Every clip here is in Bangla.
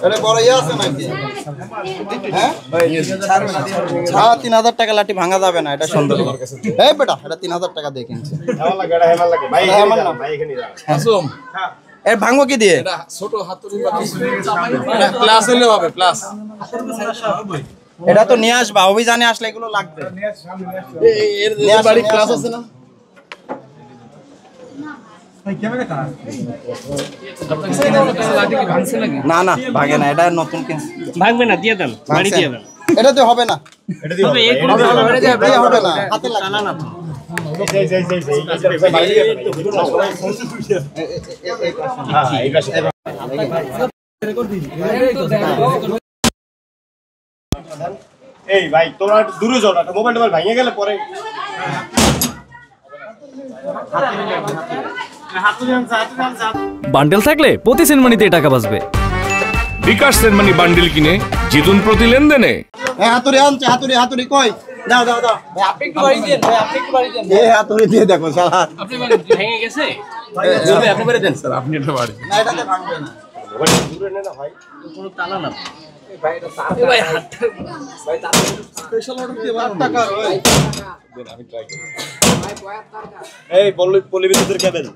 এটা বড় ইয়া আছে নাকি? হ্যাঁ 3000 টাকা লাঠি ভাঙা যাবে না, এটা সুন্দর। এই বেটা এটা 3000 টাকা দিয়ে কিনছে। এর ভাঙবো কি দিয়ে? ছোট হাতুড়ি প্লাস হলে হবে, প্লাস। এটা তো নিয়ে আসবা, অভিযানে আসলে এগুলো লাগবে। এর বাড়ি ক্লাস আছে না? না না ভাঙে না, এটা নতুন কিনছে। ভাঙবে না, দিয়ে দেন, বাড়ি দিয়ে দেন। এটা তো হবে না, হবে না, হাতে লাগবে না। এই ভাই তোরা একটু দূরে যাও না, মোবাইল ভাঙে গেলে পরে। বান্ডেল থাকলে প্রতি সেনমানিতে টাকা বাঁচবে। বিকাশ সেনমানি বান্ডেল কিনে জিতুন প্রতি লেনদেনে। হাতুড়ি আনছে, হাতুড়ি কই? দাও দাও দাও ভাই, আপনি একটু বাড়ি দেন ভাই, আপনি একটু বাড়ি দেন। এই হাতুড়ি দিয়ে দেখো শালা, আপনি ভেঙে গেছে আপনি বাড়ি দেন স্যার, আপনি এটা বাড়ি না এটাতে ভাঙবে না। মোবাইল দূরে নে না ভাই, কোনো তালা না ভাই এটা তার ভাই, ভাই তার স্পেশাল অর্ডার দিয়ে টাকা ভাই দেন, আমি ট্রাই করি ভাই। বয়ার তার এই পলি বিদ্যুতের কেবল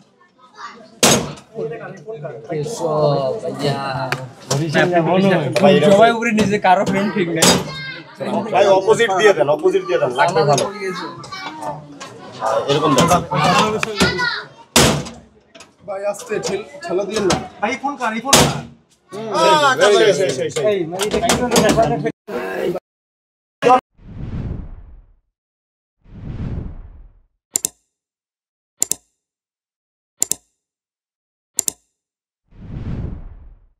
সবাই উপরে নিজে, কারো ফ্রেন্ড ঠিক নাই ভাই। অপোজিট দিয়ে দেন, লাগবে ভালো। এরকম দেন ভাই, আস্তে ঠেলা দিয়েন না ভাই। ফোন কার? এই